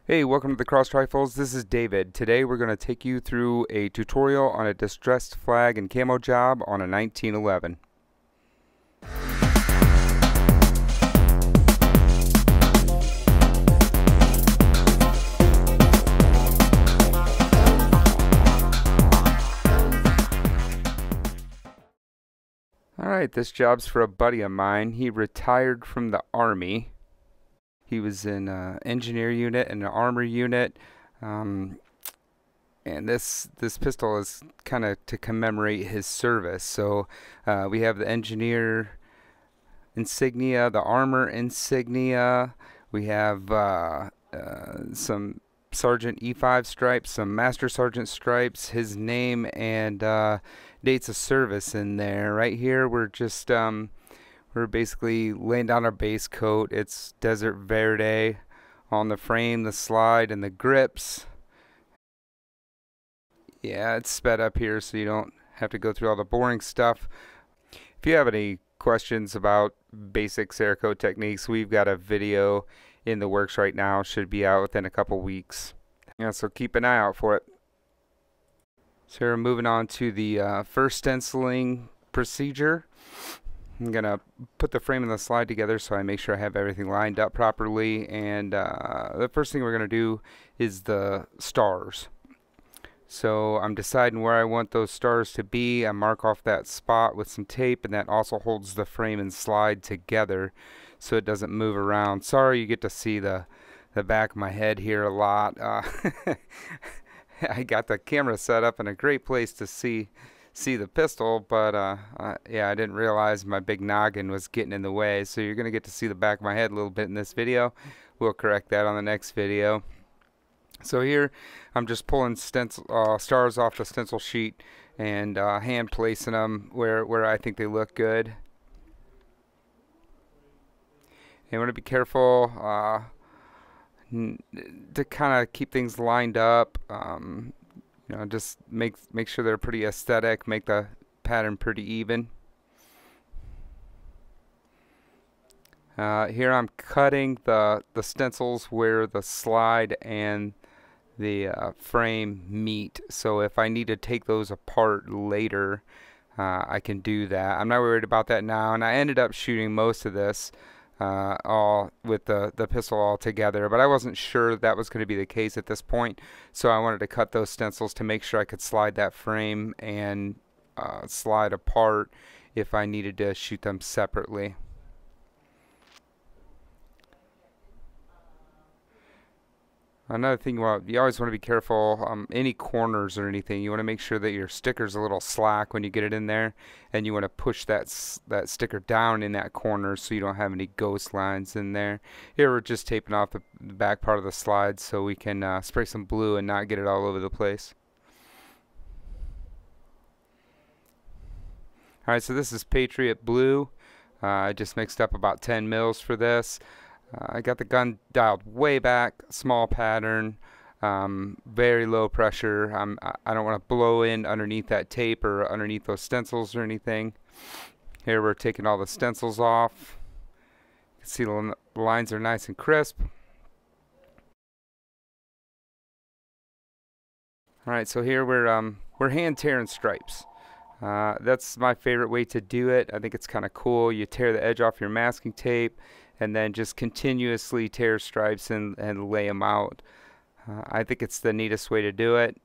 Hey, welcome to the Cross Rifles. This is David. Today we're going to take you through a tutorial on a distressed flag and camo job on a 1911. Alright, this job's for a buddy of mine. He retired from the Army. He was in an engineer unit and an armor unit. And this pistol is kind of to commemorate his service. So we have the engineer insignia, the armor insignia. We have some Sergeant E5 stripes, some Master Sergeant stripes, his name, and dates of service in there. Right here, we're just we're basically laying down our base coat. It's Desert Verde on the frame, the slide, and the grips. Yeah, it's sped up here so you don't have to go through all the boring stuff. If you have any questions about basic Cerakote techniques, we've got a video in the works right now. Should be out within a couple weeks. Yeah, so keep an eye out for it. So we're moving on to the first stenciling procedure. I'm gonna put the frame and the slide together so I make sure I have everything lined up properly, and the first thing we're gonna do is the stars. So I'm deciding where I want those stars to be. I mark off that spot with some tape, and that also holds the frame and slide together so it doesn't move around. Sorry you get to see the back of my head here a lot. I got the camera set up in a great place to see the pistol, but yeah, I didn't realize my big noggin was getting in the way. So you're gonna get to see the back of my head a little bit in this video. We'll correct that on the next video. So here I'm just pulling stars off the stencil sheet and hand placing them where I think they look good. You want to be careful to kind of keep things lined up. You know, just make sure they're pretty aesthetic, make the pattern pretty even. Here I'm cutting the stencils where the slide and the frame meet, so if I need to take those apart later, I can do that. I'm not worried about that now, and I ended up shooting most of this all with the pistol all together, but I wasn't sure that was going to be the case at this point, so I wanted to cut those stencils to make sure I could slide that frame and slide apart if I needed to shoot them separately. Another thing, well, you always want to be careful, any corners or anything. You want to make sure that your sticker's a little slack when you get it in there, and you want to push that sticker down in that corner so you don't have any ghost lines in there. Here we're just taping off the back part of the slide so we can spray some blue and not get it all over the place. Alright, so this is Patriot Blue. I just mixed up about 10 mils for this. I got the gun dialed way back, small pattern, very low pressure. I don't want to blow in underneath that tape or underneath those stencils or anything. Here we're taking all the stencils off. You can see the lines are nice and crisp. Alright, so here we're hand tearing stripes. That's my favorite way to do it. I think it's kind of cool. You tear the edge off your masking tape and then just continuously tear stripes and lay them out. I think it's the neatest way to do it.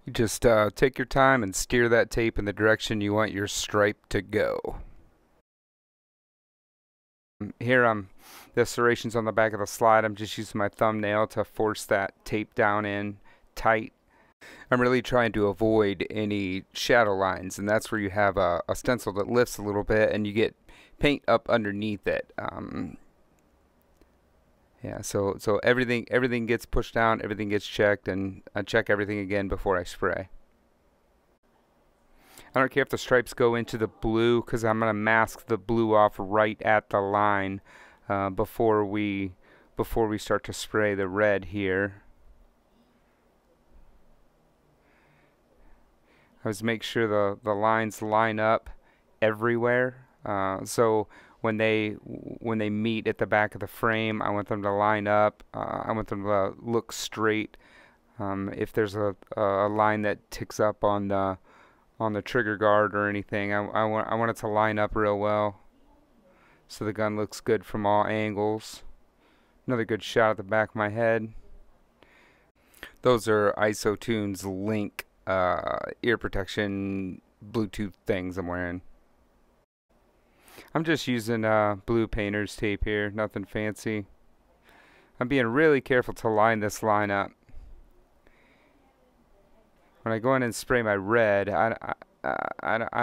You just take your time and steer that tape in the direction you want your stripe to go. Here the serrations on the back of the slide, I'm just using my thumbnail to force that tape down in tight. I'm really trying to avoid any shadow lines, and that's where you have a stencil that lifts a little bit and you get paint up underneath it. Yeah, so everything gets pushed down, everything gets checked, and I check everything again before I spray. I don't care if the stripes go into the blue, because I'm going to mask the blue off right at the line before we start to spray the red here. I always make sure the lines line up everywhere. So when they meet at the back of the frame, I want them to line up. I want them to look straight. If there's a line that ticks up on the trigger guard or anything, I want it to line up real well, so the gun looks good from all angles. Another good shot at the back of my head. Those are IsoTunes Link ear protection Bluetooth things I'm wearing. I'm just using blue painter's tape here, nothing fancy. I'm being really careful to line this line up. When I go in and spray my red, I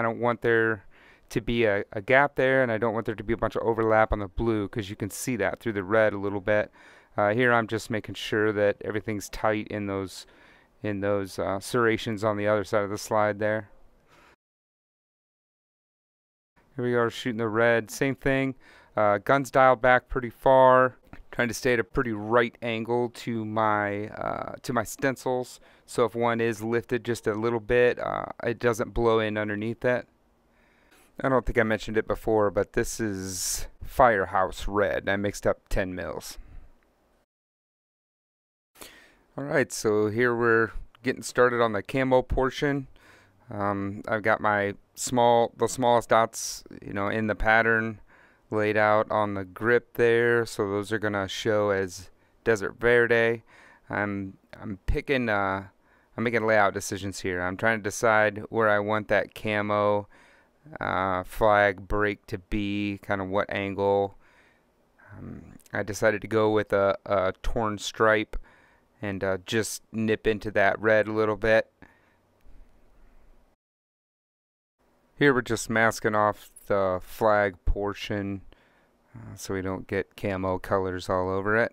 don't want there to be a gap there, and I don't want there to be a bunch of overlap on the blue, because you can see that through the red a little bit. Here I'm just making sure that everything's tight in those serrations on the other side of the slide there. Here we are shooting the red. Same thing. Gun's dialed back pretty far. Trying to stay at a pretty right angle to my stencils. So if one is lifted just a little bit, it doesn't blow in underneath that. I don't think I mentioned it before, but this is Firehouse Red. I mixed up 10 mils. Alright, so here we're getting started on the camo portion. I've got the smallest dots, in the pattern laid out on the grip there, so those are gonna show as Desert Verde. I'm making layout decisions here. I'm trying to decide where I want that camo flag break to be, kind of what angle. I decided to go with a torn stripe and just nip into that red a little bit. Here we're just masking off the flag portion so we don't get camo colors all over it.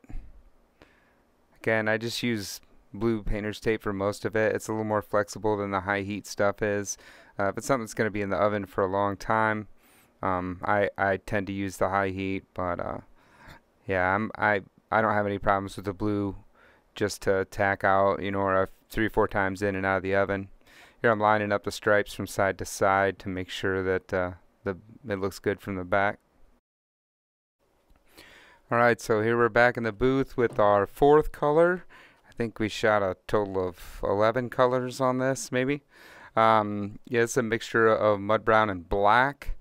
Again, I just use blue painter's tape for most of it. It's a little more flexible than the high heat stuff is. If it's something that's going to be in the oven for a long time, I tend to use the high heat, but yeah, I don't have any problems with the blue just to tack out, or 3 or 4 times in and out of the oven. Here I'm lining up the stripes from side to side to make sure that it looks good from the back. Alright, so here we're back in the booth with our 4th color. I think we shot a total of 11 colors on this, maybe. Yeah, it's a mixture of mud brown and black.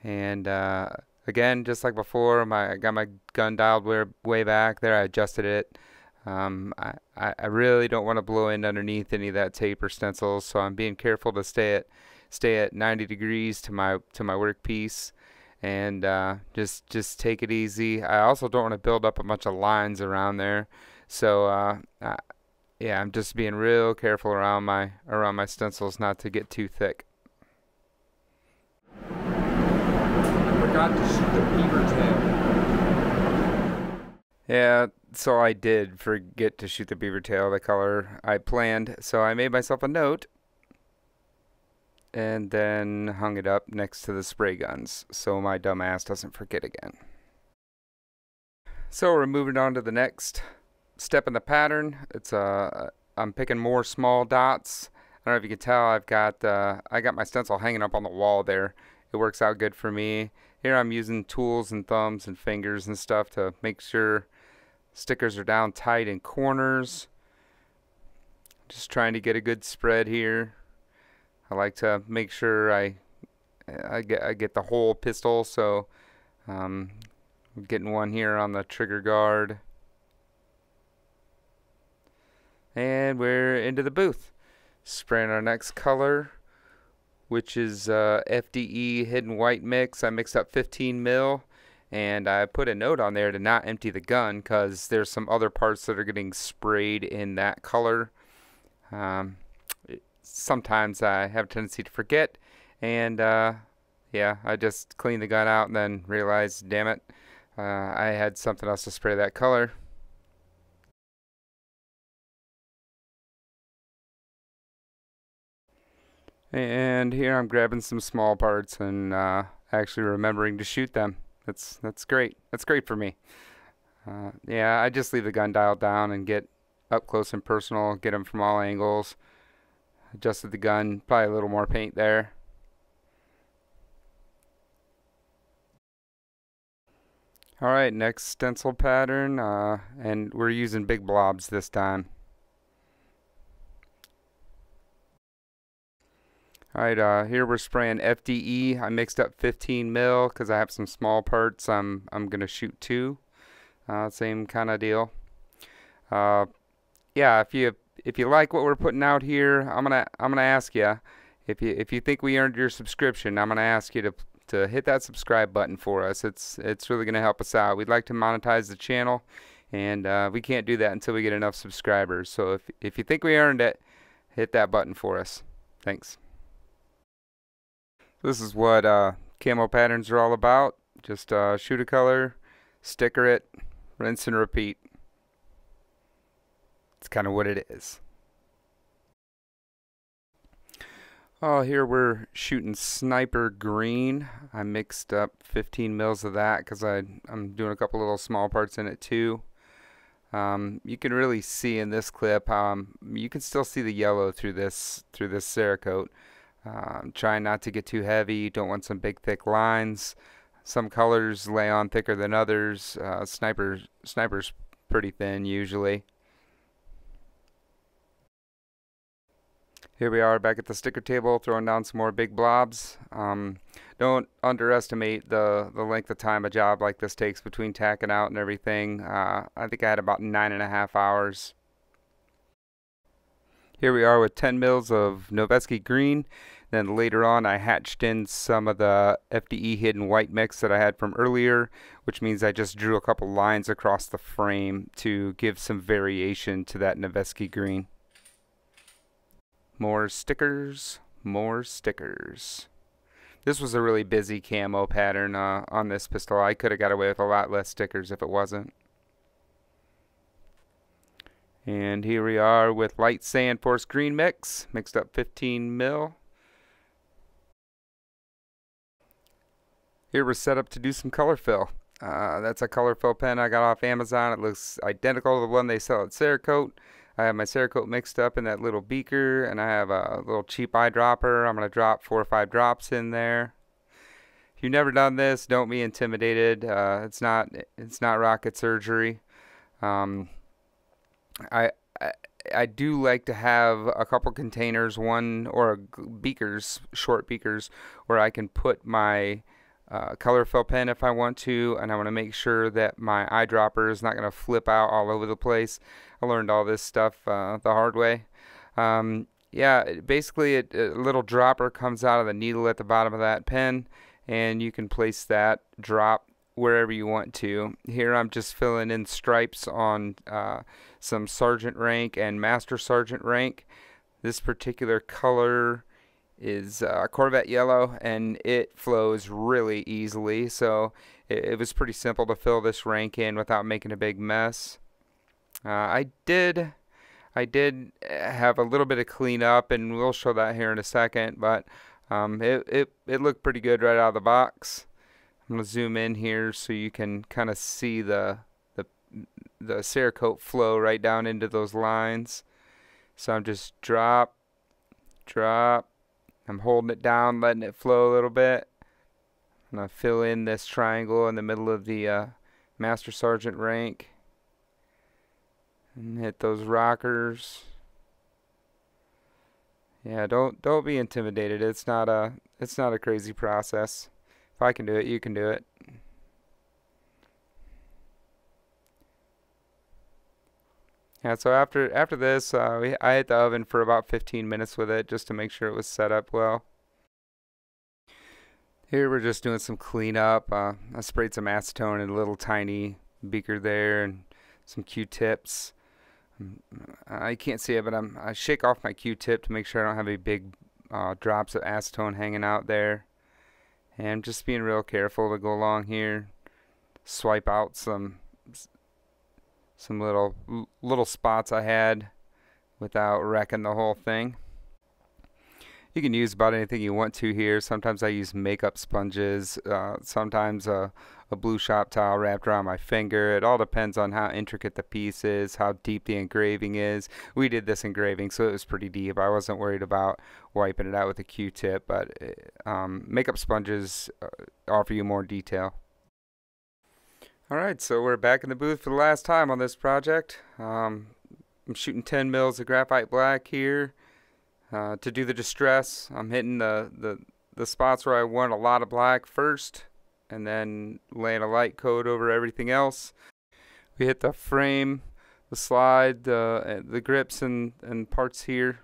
And again, just like before, I got my gun dialed way back there. I adjusted it. I really don't want to blow in underneath any of that tape or stencils, so I'm being careful to stay at 90 degrees to my workpiece, and just take it easy. I also don't want to build up a bunch of lines around there, so yeah, I'm just being real careful around my stencils not to get too thick. I forgot to shoot the beaver tail. Yeah, so I did forget to shoot the beaver tail, the color I planned, so I made myself a note and then hung it up next to the spray guns so my dumb ass doesn't forget again. So we're moving on to the next step in the pattern. I'm picking more small dots. I don't know if you can tell, I got my stencil hanging up on the wall there. It works out good for me. Here I'm using tools and thumbs and fingers and stuff to make sure stickers are down tight in corners. Just trying to get a good spread here. I like to make sure I get the whole pistol, so I'm getting one here on the trigger guard. And we're into the booth. Spraying our next color, which is FDE Hidden White Mix. I mixed up 15 mil. And I put a note on there to not empty the gun because there's some other parts that are getting sprayed in that color. Sometimes I have a tendency to forget, and yeah, I just cleaned the gun out and then realized, damn it, I had something else to spray that color. And here I'm grabbing some small parts and actually remembering to shoot them. That's great. That's great for me. Yeah, I just leave the gun dialed down and get up close and personal, get them from all angles. Adjusted the gun, probably a little more paint there. Alright, next stencil pattern, and we're using big blobs this time. Alright, here we're spraying FDE. I mixed up 15 mil because I have some small parts I'm gonna shoot two. Same kind of deal. Yeah, if you like what we're putting out here, I'm gonna ask you if you think we earned your subscription. I'm gonna ask you to hit that subscribe button for us. It's really gonna help us out. We'd like to monetize the channel, and we can't do that until we get enough subscribers. So if you think we earned it, hit that button for us. Thanks. This is what camo patterns are all about. Just shoot a color, sticker it, rinse and repeat. It's kind of what it is. Oh, here we're shooting sniper green. I mixed up 15 mils of that because I'm doing a couple little small parts in it too. You can really see in this clip, you can still see the yellow through this Cerakote. Trying not to get too heavy. Don't want some big thick lines. Some colors lay on thicker than others. Sniper's pretty thin usually. Here we are back at the sticker table, throwing down some more big blobs. Don't underestimate the length of time a job like this takes between tacking out and everything. I think I had about 9.5 hours. Here we are with 10 mils of Novetzke green. Then later on I hatched in some of the FDE hidden white mix that I had from earlier, which means I just drew a couple lines across the frame to give some variation to that Novetzke green. More stickers, more stickers. This was a really busy camo pattern on this pistol. I could have got away with a lot less stickers if it wasn't. And here we are with light sand forest green mix, mixed up 15 mil. Here we're set up to do some color fill. That's a color fill pen I got off Amazon. It looks identical to the one they sell at Cerakote. I have my Cerakote mixed up in that little beaker, and I have a little cheap eyedropper. I'm going to drop 4 or 5 drops in there. If you've never done this, don't be intimidated. It's not rocket surgery. I do like to have a couple containers, beakers, short beakers, where I can put my color fill pen if I want to, and I want to make sure that my eyedropper is not going to flip out all over the place. I learned all this stuff the hard way. Yeah, basically a little dropper comes out of the needle at the bottom of that pen, and you can place that drop wherever you want to. Here I'm just filling in stripes on some sergeant rank and master sergeant rank. This particular color is Corvette yellow, and it flows really easily, so it was pretty simple to fill this rank in without making a big mess. I did have a little bit of cleanup, and we'll show that here in a second, but it looked pretty good right out of the box. I'm going to zoom in here so you can kind of see the Cerakote flow right down into those lines. So I'm just drop. I'm holding it down, letting it flow a little bit. I'm going to fill in this triangle in the middle of the Master Sergeant rank. And hit those rockers. Yeah, don't be intimidated. It's not a crazy process. If I can do it, you can do it. Yeah, so after this, I hit the oven for about 15 minutes with it just to make sure it was set up well. Here we're just doing some cleanup. I sprayed some acetone in a little tiny beaker there and some Q-tips. I can't see it, but I shake off my Q-tip to make sure I don't have any big drops of acetone hanging out there. And I'm just being real careful to go along here. Swipe out some little spots I had without wrecking the whole thing. You can use about anything you want to here. Sometimes I use makeup sponges, sometimes a blue shop towel wrapped around my finger. It all depends on how intricate the piece is, how deep the engraving is. We did this engraving, so it was pretty deep. I wasn't worried about wiping it out with a Q-tip, but makeup sponges offer you more detail. Alright, so we're back in the booth for the last time on this project. I'm shooting 10 mils of graphite black here to do the distress. I'm hitting the spots where I want a lot of black first, and then laying a light coat over everything else. We hit the frame, the slide, the grips and parts here.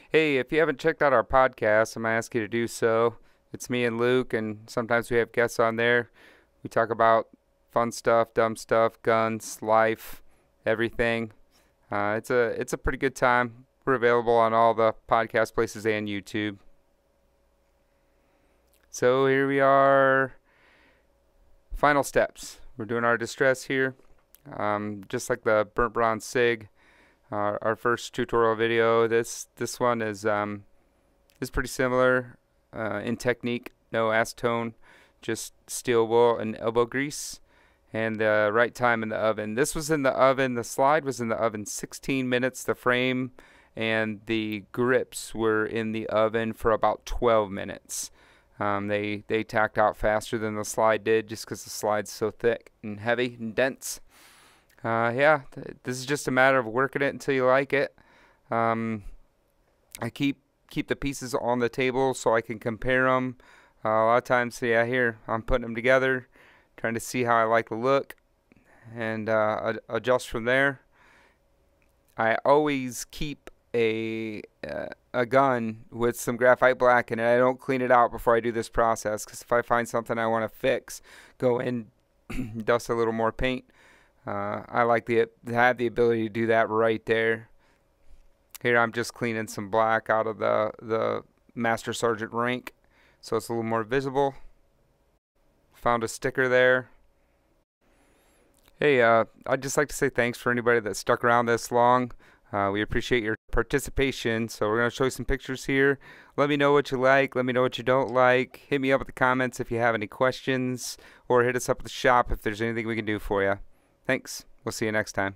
Hey, if you haven't checked out our podcast, I'm going to ask you to do so. It's me and Luke, and sometimes we have guests on there. We talk about fun stuff, dumb stuff, guns, life, everything. It's a pretty good time. We're available on all the podcast places and YouTube. So here we are. Final steps. We're doing our distress here. Just like the burnt bronze sig, our first tutorial video. This one is pretty similar. In technique, no acetone, just steel wool and elbow grease, and the right time in the oven. This was in the oven, the slide was in the oven 16 minutes, the frame and the grips were in the oven for about 12 minutes. They tacked out faster than the slide did just because the slide's so thick and heavy and dense. Yeah, this is just a matter of working it until you like it. I keep the pieces on the table so I can compare them. A lot of times, yeah, here I'm putting them together, trying to see how I like the look, and adjust from there. I always keep a gun with some graphite black in it. I don't clean it out before I do this process, because if I find something I want to fix, go in, dust a little more paint. I like to have the ability to do that right there. Here I'm just cleaning some black out of the Master Sergeant rank, so it's a little more visible. Found a sticker there. Hey, I'd just like to say thanks for anybody that stuck around this long. We appreciate your participation. So we're going to show you some pictures here. Let me know what you like. Let me know what you don't like. Hit me up in the comments if you have any questions, or hit us up at the shop if there's anything we can do for you. Thanks. We'll see you next time.